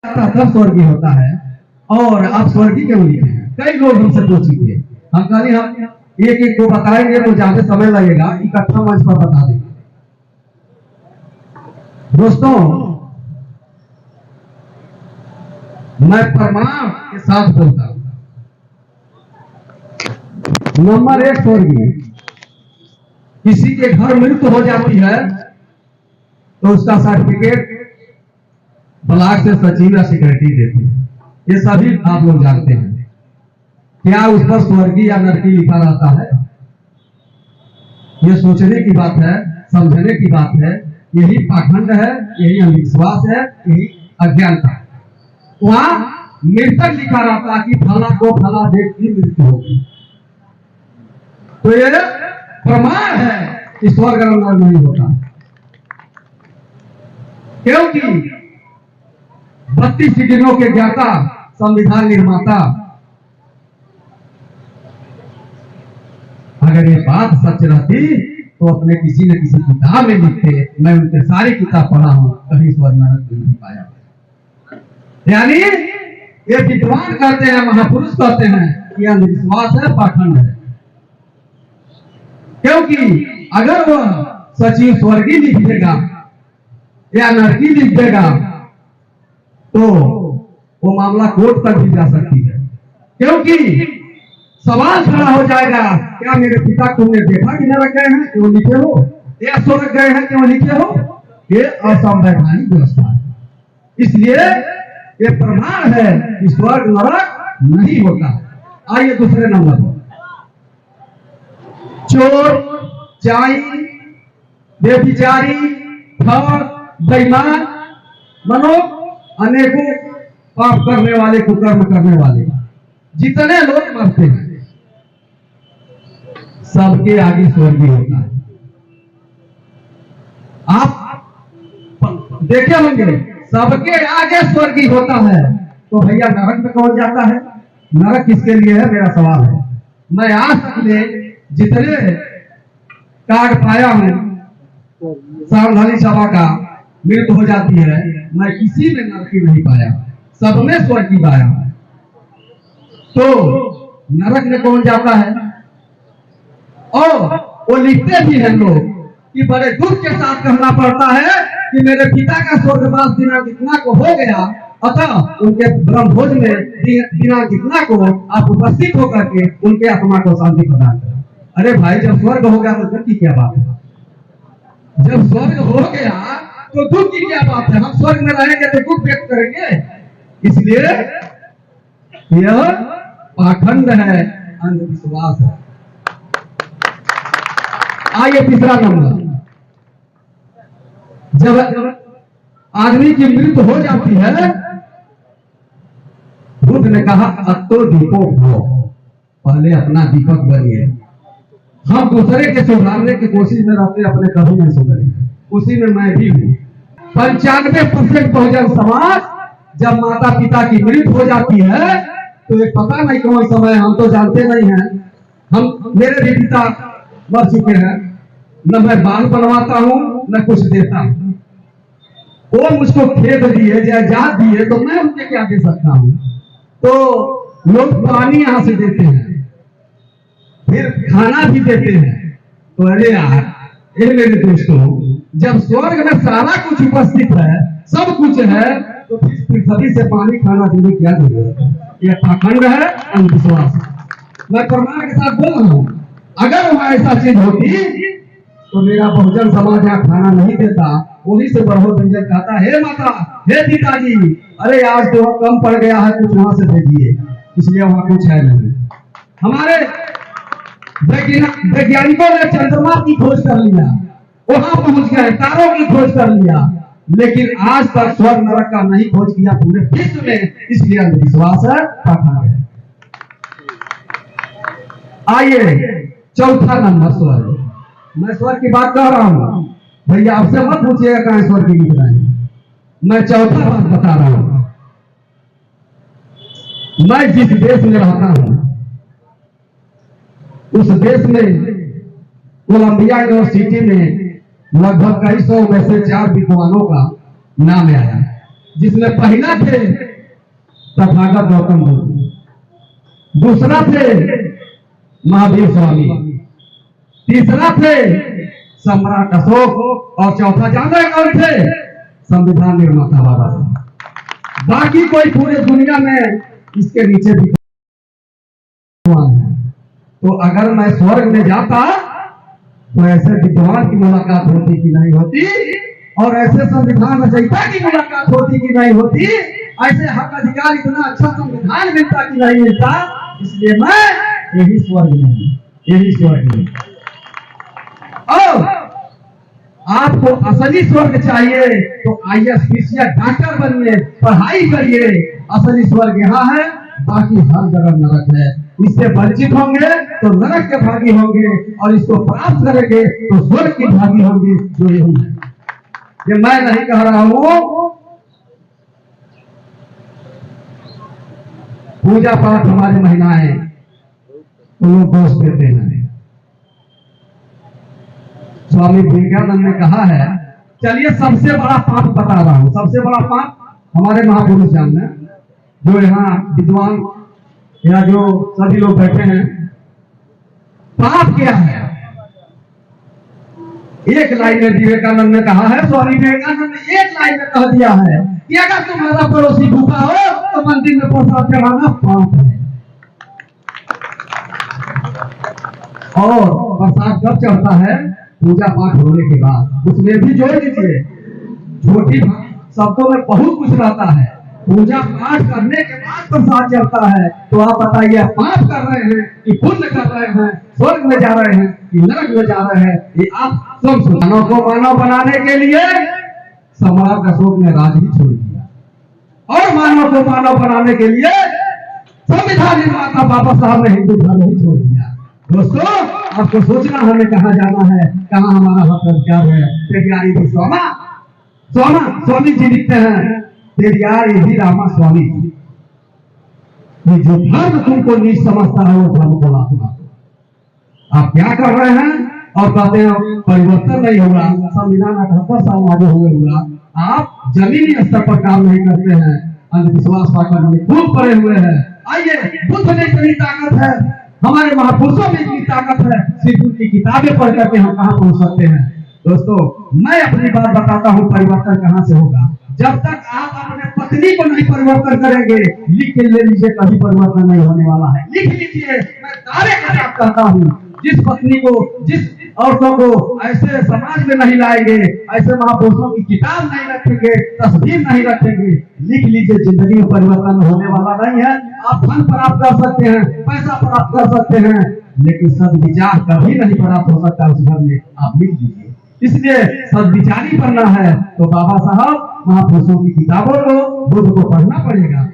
तब स्वर्गीय होता है। और आप स्वर्गीय क्यों लिखे हैं? कई लोग हमसे पूछे थे, हम कल हम एक एक को बताएंगे तो ज्यादा समय लगेगा, इकट्ठा मंच पर बता देंगे। दोस्तों, मैं प्रमाण के साथ बोलता हूं, नंबर 1 स्वर्गीय, किसी के घर मृत्यु हो जाती है तो उसका सर्टिफिकेट ब्लॉक से सचिव या सेक्रेटरी देते हैं। ये सभी आप लोग जानते हैं। क्या उस पर स्वर्गीय या नरकी लिखा रहता है? ये सोचने की बात है, समझने की बात है। यही पाखंड है, यही अंधविश्वास है, यही अज्ञानता है। वहां मृतक लिखा रहता कि फला को फला डेट की मृत्यु होगी, तो ये प्रमाण है कि स्वर्ग नरक नहीं होता, क्योंकि 32 डिग्रियों के ज्ञाता, संविधान निर्माता, अगर ये बात सच रहती तो अपने किसी न किसी किताब में लिखते। मैं उनके सारी किताब पढ़ा हूं, कहीं स्वर्ग नरक नहीं पाया। यानी ये विद्वान कहते हैं, महापुरुष कहते हैं कि अंधविश्वास है, पाखंड है। क्योंकि अगर वह सचिव स्वर्गीय लिख देगा या नरकी लिख देगा तो वो मामला कोर्ट तक भी जा सकती है, क्योंकि सवाल खड़ा हो जाएगा, क्या मेरे पिता तुमने देखा कि नरक गए हैं क्यों लिखे हो, या स्वर्ग गए हैं क्यों लिखे हो? ये असंवैधानिक व्यवस्था है। इसलिए ये प्रमाण है कि स्वर्ग नरक नहीं होता। आइए दूसरे नंबर पर, चोर, चाई, बेविचारी, ठग, बेईमान, मनो अनेकों पाप करने वाले, कुकर्म करने वाले जितने लोग मरते हैं, सबके आगे स्वर्गीय होता है। आप देखे होंगे, सबके आगे स्वर्गीय होता है, तो भैया नरक में कौन जाता है? नरक किसके लिए है, मेरा सवाल है। मैं आज तक में जितने कार्ड पाया हूं सावधानी सभा का, मृत्यु हो जाती है, मैं किसी में नरकी नहीं पाया, सब में स्वर्गीय पाया। तो नरक में कौन जाता है? और वो लिखते भी हैं लोग कि बड़े दुख के साथ कहना पड़ता है कि मेरे पिता का स्वर्गवास दिनांक इतना को हो गया, अतः उनके ब्रह्मभोज में दिनांक इतना को आप उपस्थित होकर के उनके आत्मा को शांति प्रदान करें। अरे भाई, जब स्वर्ग हो गया तो दुख की क्या बात है? जब स्वर्ग हो गया तो दुख की क्या बात है? हम स्वर्ग में रहेंगे तो दुख व्यक्त करेंगे। इसलिए यह पाखंड है, अंधविश्वास है। आइए तीसरा नंबर, जब आदमी की मृत्यु हो जाती है, बुद्ध ने कहा अत्तो दीपो भव, पहले अपना दीपक बनिए। हम दूसरे के सुधारने की कोशिश में रहते, अपने कभी नहीं सुधरे, उसी में मैं भी हूं। 95% बहुजन समाज जब माता पिता की मृत्यु हो जाती है तो एक पता नहीं कौन समय, हम तो जानते नहीं हैं। हम, मेरे भी पिता मर चुके हैं, न मैं बाल बनवाता हूं न कुछ देता हूं। वो मुझको खेत दिए, जायदाद दिए, तो मैं उनके क्या दे सकता हूं? तो लोग पानी यहां से देते हैं, फिर खाना भी देते हैं। तो अरे यार, ये मेरे दोस्तों, जब स्वर्ग में सारा कुछ उपस्थित है, सब कुछ है, तो फिर पृथ्वी से पानी खाना देने की क्या जरूरत है? यह पाखंड है, अंधविश्वास है। मैं प्रमाण के साथ बोल रहा हूं, अगर वहां ऐसा चीज होती तो मेरा बहुजन समाज यहाँ खाना नहीं देता, उन्हीं से बढ़ो व्यंजन कहता, हे माता, हे पिताजी, अरे आज तो कम पड़ गया है, कुछ वहां से भेजिए, इसलिए वहां कुछ है नहीं। हमारे वैज्ञानिकों ने चंद्रमा की खोज कर लिया, वहां पहुंच गए, तारों की खोज कर लिया, लेकिन आज तक स्वर्ग नरक का नहीं खोज किया पूरे विश्व में, इसलिए अंधविश्वास है, पाखंड है। आइए चौथा नंबर, स्वर्ग। मैं स्वर्ग की बात कर रहा हूं, भैया आपसे मत पूछिएगा कहां स्वर्ग की लिख रहे हैं। मैं चौथा बात बता रहा हूं। मैं जिस देश में रहता हूं उस देश में कोलंबिया यूनिवर्सिटी में लगभग कई सौ में से 4 विद्वानों का नाम आया। जिसमें पहला थे तथागत गौतम बुद्ध, दूसरा थे महावीर स्वामी, तीसरा थे सम्राट अशोक और चौथा जाना कौन थे? संविधान निर्माता बाबा साहब। बाकी कोई पूरे दुनिया में इसके नीचे भी है। तो अगर मैं स्वर्ग में जाता तो ऐसे विद्वान की मुलाकात होती कि नहीं होती, और ऐसे संविधान रचयिता की मुलाकात होती कि नहीं होती, ऐसे हक अधिकार इतना अच्छा संविधान मिलता कि नहीं मिलता। इसलिए मैं यही स्वर्ग में, यही स्वर्ग में। और आपको असली स्वर्ग चाहिए तो IAS PCS डॉक्टर बनिए, पढ़ाई करिए। असली स्वर्ग यहाँ है, बाकी हर जगह नरक है। इससे वंचित होंगे तो नरक के भागी होंगे, और इसको प्राप्त करेंगे तो स्वर्ग के भागी होंगे। जो यही है, ये मैं नहीं कह रहा हूं। पूजा पाठ हमारी महिलाएं लोग दोष देते हैं। स्वामी विवेकानंद ने कहा है, चलिए सबसे बड़ा पाप बता रहा हूं। सबसे बड़ा पाप हमारे महापुरुष ने, जो यहाँ विद्वान या जो सभी लोग बैठे हैं, पाप क्या है? एक लाइन में विवेकानंद ने कहा है, स्वामी विवेकानंद ने एक लाइन में कह दिया है कि अगर तुम्हारा पड़ोसी भूखा हो तो मंदिर में प्रसाद चढ़ाना पाप है। और प्रसाद कब चढ़ता है? पूजा पाठ होने के बाद। उसमें भी जोड़ दीजिए, छोटी शब्दों में बहुत कुछ रहता है। पूजा पाठ करने के बाद प्रसाद चढ़ता है। तो आप बताइए, पाप कर रहे हैं कि पुण्य कर रहे हैं? स्वर्ग में जा रहे हैं कि नरक में जा रहे हैं? ये आप सब मानव को मानव बनाने के लिए सम्राट अशोक ने राज ही छोड़ दिया, और मानव को मानव बनाने के लिए संविधान निर्माता बाबा साहब ने हिंदू धर्म ही छोड़ दिया। दोस्तों, आपको सोचना हमें कहाँ जाना है, कहाँ हमारा हक अधिकार है। पेरियार भी स्वामी जी लिखते हैं, पेरियार भी रामा स्वामी जी, ये जो धर्म तुमको नीच समझता है वो धर्म को लातना। आप क्या कर रहे हैं? और कहते हैं परिवर्तन नहीं होगा, संविधान 78 साल आगे हुआ। आप जमीनी स्तर पर काम नहीं करते हैं, अंधविश्वास पाकर में खूब पड़े हुए हैं। आइए, बुद्ध में इतनी ताकत है, हमारे महापुरुषों में इतनी ताकत है, सिर्फ उनकी किताबें पढ़ करके हम कहाँ पहुंच सकते हैं? दोस्तों, मैं अपनी बात बताता हूँ, परिवर्तन कहाँ से होगा? जब तक आप अपने पत्नी को नहीं परिवर्तन करेंगे, लिख के ले लीजिए, कभी परिवर्तन नहीं होने वाला है। लिख लीजिए, मैं दावे के साथ कहता हूँ, जिस पत्नी को, जिस औरतों को ऐसे समाज में नहीं लाएंगे, ऐसे महापुरुषों की किताब नहीं रखेंगे, तस्वीर नहीं रखेंगे, लिख लीजिए, जिंदगी में परिवर्तन होने वाला नहीं है। आप धन प्राप्त कर सकते हैं, पैसा प्राप्त कर सकते हैं, लेकिन सद्विचार कभी नहीं प्राप्त हो सकता उस घर में। आप लिख लीजिए। इसलिए सद्विचारी बनना है तो बाबा साहब महापुरुषों की किताबों को, बुद्ध को पढ़ना पड़ेगा।